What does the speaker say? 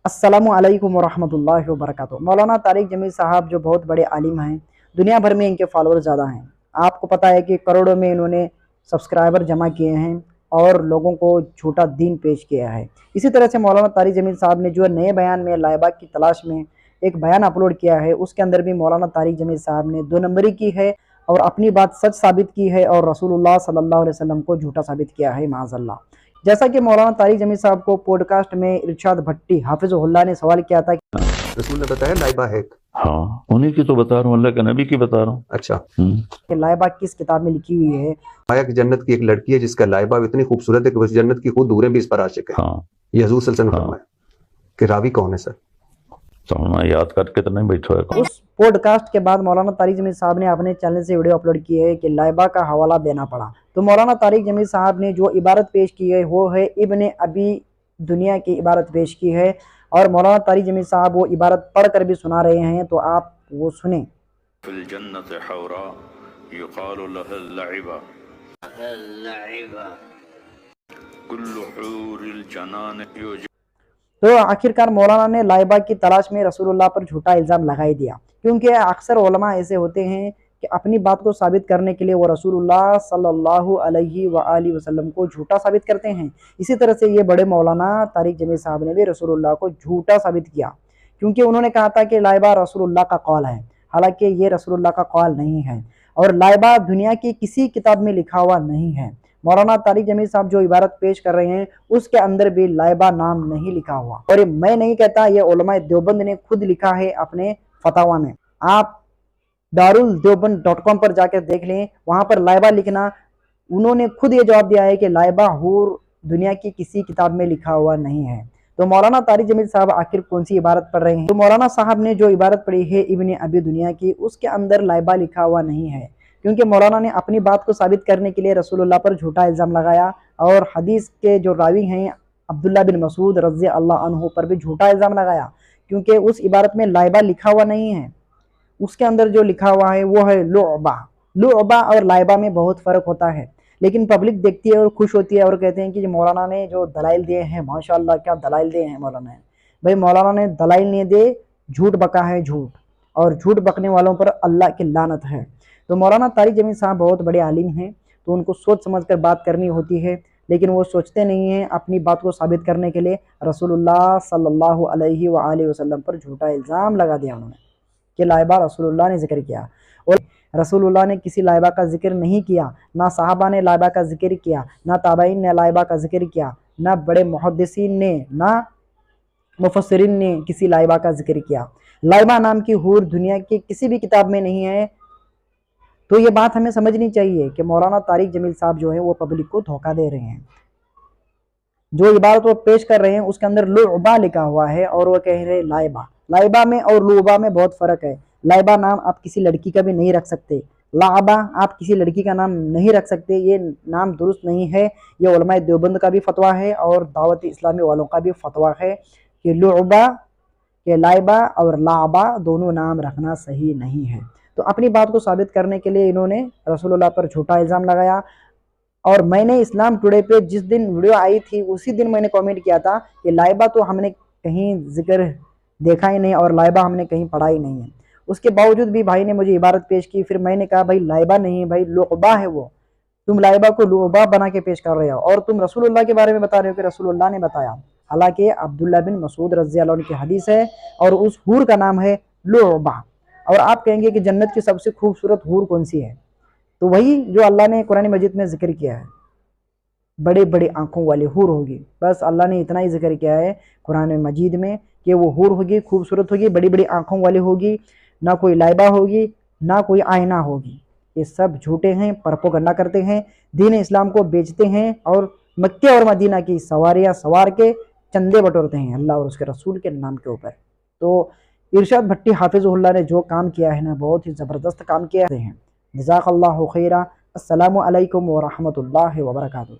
अस्सलामु अलैकुम वरहमतुल्लाहि वबरकातुहू। मौलाना तारिक जमील साहब जो बहुत बड़े आलिम हैं, दुनिया भर में इनके फॉलोअर ज़्यादा हैं। आपको पता है कि करोड़ों में इन्होंने सब्सक्राइबर जमा किए हैं और लोगों को झूठा दीन पेश किया है। इसी तरह से मौलाना तारिक जमील साहब ने जो नए बयान में लाइबा की तलाश में एक बयान अपलोड किया है, उसके अंदर भी मौलाना तारिक जमील साहब ने दो नंबरी की है और अपनी बात सच साबित की है और रसूलुल्लाह सल्लल्लाहु अलैहि वसल्लम को झूठा साबित किया है, माज़अल्लाह। जैसा कि मौलाना तारिक जमील साहब को पॉडकास्ट में इरशाद भट्टी हाफिज़ुल्लाह ने सवाल किया था कि रसूल ने बताया लाइबा है। हाँ, उन्हीं की तो बता रहा हूँ, अल्लाह के नबी की बता रहा हूँ। अच्छा, कि लाइबा किस किताब में लिखी हुई है। आया कि जन्नत की एक लड़की है जिसका लाइबा इतनी खूबसूरत है कि उस जन्नत की खुद हूरें भी इस पर आशिक है। हाँ, ये हुजूर सल्लल्लाहु अलैहि वसल्लम ने हाँ। फरमाया कि रावी कौन है सर? समझना याद करके तो नहीं बैठो है। उस पॉडकास्ट के बाद मौलाना तारिक जमील साहब ने अपने चैनल से वीडियो अपलोड की है कि लाइबा का हवाला देना पड़ा। तो मौलाना तारिक जमील साहब ने जो इबारत पेश की है वो है इब्ने अबी दुनिया की इबारत पेश की है और मौलाना तारिक जमील साहब वो इबारत पढ़ कर भी सुना रहे हैं, तो आप वो सुने। फिल जन्नत हौरा युकालु लहल लाइबा कुल्लु हूरिल जनान युज। तो आखिरकार मौलाना ने लाइबा की तलाश में रसूलुल्लाह पर झूठा इल्ज़ाम लगा ही दिया, क्योंकि अक्सर उलमा ऐसे होते हैं कि अपनी बात को साबित करने के लिए वो रसूलुल्लाह सल्लल्लाहु अलैहि वसल्लम को झूठा साबित करते हैं। इसी तरह से ये बड़े मौलाना तारिक जमील साहब ने भी रसूलुल्लाह को झूठा साबित किया, क्योंकि उन्होंने कहा था कि लाइबा रसूलुल्लाह का कौल है, हालांकि ये रसूलुल्लाह का कौल नहीं है और लाइबा दुनिया की किसी किताब में लिखा हुआ नहीं है। मौलाना तारिक जमील साहब जो इबारत पेश कर रहे हैं उसके अंदर भी लाइबा नाम नहीं लिखा हुआ, और ये मैं नहीं कहता, ये उलमा देवबंद ने खुद लिखा है अपने फतावा में। आप दारुलदेवबंद.com पर जाकर देख लें, वहां पर लाइबा लिखना, उन्होंने खुद ये जवाब दिया है कि लाइबा हूर दुनिया की किसी किताब में लिखा हुआ नहीं है। तो मौलाना तारिक जमील साहब आखिर कौन सी इबारत पढ़ रहे हैं? तो मौलाना साहब ने जो इबारत पढ़ी है इब्ने अबी दुनिया की, उसके अंदर लाइबा लिखा हुआ नहीं है, क्योंकि मौलाना ने अपनी बात को साबित करने के लिए रसूलुल्लाह पर झूठा इल्ज़ाम लगाया और हदीस के जो रावी हैं अब्दुल्ला बिन मसूद रज़ी अल्लाह अन्हु पर भी झूठा इल्ज़ाम लगाया, क्योंकि उस इबारत में लाइबा लिखा हुआ नहीं है। उसके अंदर जो लिखा हुआ है वो है लुअबा। लुअबा और लाइबा में बहुत फ़र्क होता है, लेकिन पब्लिक देखती है और खुश होती है और कहते हैं कि मौलाना ने जो दलाइल दिए हैं, माशाअल्लाह क्या दलाइल दिए हैं मौलाना ने। भाई मौलाना ने दलाइल नहीं दे, झूठ बका है झूठ, और झूठ बकने वालों पर अल्लाह की लानत है। तो मौलाना तारिक जमील साहब बहुत बड़े आलिम हैं, तो उनको सोच समझ कर बात करनी होती है, लेकिन वो सोचते नहीं हैं। अपनी बात को साबित करने के लिए रसूलुल्लाह सल्लल्लाहु अलैहि वसल्लम पर झूठा इल्ज़ाम लगा दिया उन्होंने कि लाइबा रसूलुल्लाह ने जिक्र किया, और रसूलुल्लाह ने किसी लाइबा का जिक्र नहीं किया, ना साहबा ने लाइबा का जिक्र किया, ना ताबईन ने लाइबा का जिक्र किया, ना बड़े मुहद्दिसीन ने, ना मुफस्सिरीन ने किसी लाइबा का जिक्र किया। लाइबा नाम की हूर दुनिया की किसी भी किताब में नहीं है। तो ये बात हमें समझनी चाहिए कि मौलाना तारिक जमील साहब जो है वो पब्लिक को धोखा दे रहे हैं। जो इबारत वो पेश कर रहे हैं उसके अंदर लुअबा लिखा हुआ है और वो कह रहे हैं लाइबा। लाइबा में और लुअबा में बहुत फ़र्क है। लाइबा नाम आप किसी लड़की का भी नहीं रख सकते, लाबा आप किसी लड़की का नाम नहीं रख सकते, ये नाम दुरुस्त नहीं है। ये उलमा देवबंद का भी फतवा है और दावत इस्लामी वालों का भी फतवा है कि लुअबा के लाइबा और लाबा दोनों नाम रखना सही नहीं है। तो अपनी बात को साबित करने के लिए इन्होंने रसूलुल्लाह पर झूठा इल्ज़ाम लगाया, और मैंने इस्लाम टुडे पे जिस दिन वीडियो आई थी उसी दिन मैंने कमेंट किया था कि लाइबा तो हमने कहीं जिक्र देखा ही नहीं और लाइबा हमने कहीं पढ़ा ही नहीं है। उसके बावजूद भी भाई ने मुझे इबारत पेश की, फिर मैंने कहा भाई लाइबा नहीं है, भाई लुअबा है वो, तुम लाइबा को लुअबा बना के पेश कर रहे हो और तुम रसूलुल्लाह के बारे में बता रहे हो कि रसूलुल्लाह ने बताया, हालांकि अब्दुल्ला बिन मसूद रज़ी अल्लाह अन्हु की हदीस है और उस हूर का नाम है लुअबा। और आप कहेंगे कि जन्नत की सबसे खूबसूरत हूर कौन सी है? तो वही जो अल्लाह ने कुरान मजीद में जिक्र किया है, बड़े बड़े आंखों वाली हूर होगी। बस अल्लाह ने इतना ही जिक्र किया है कुरान मजीद में कि वो हूर होगी, खूबसूरत होगी, बड़ी बड़ी आंखों वाली होगी, ना कोई लाइबा होगी, ना कोई आईना होगी। ये सब झूठे हैं, प्रोपेगेंडा करते हैं, दीन इस्लाम को बेचते हैं और मक्के और मदीना की सवारियाँ सवार के चंदे बटोरते हैं अल्लाह और उसके रसूल के नाम के ऊपर। तो इरशाद भट्टी हाफिज़ुल्लाह ने जो काम किया है ना, बहुत ही ज़बरदस्त काम किया है। जज़ाकल्लाहु खैरा। अस्सलामु अलैकुम व रहमतुल्लाहि व बरकातुहू।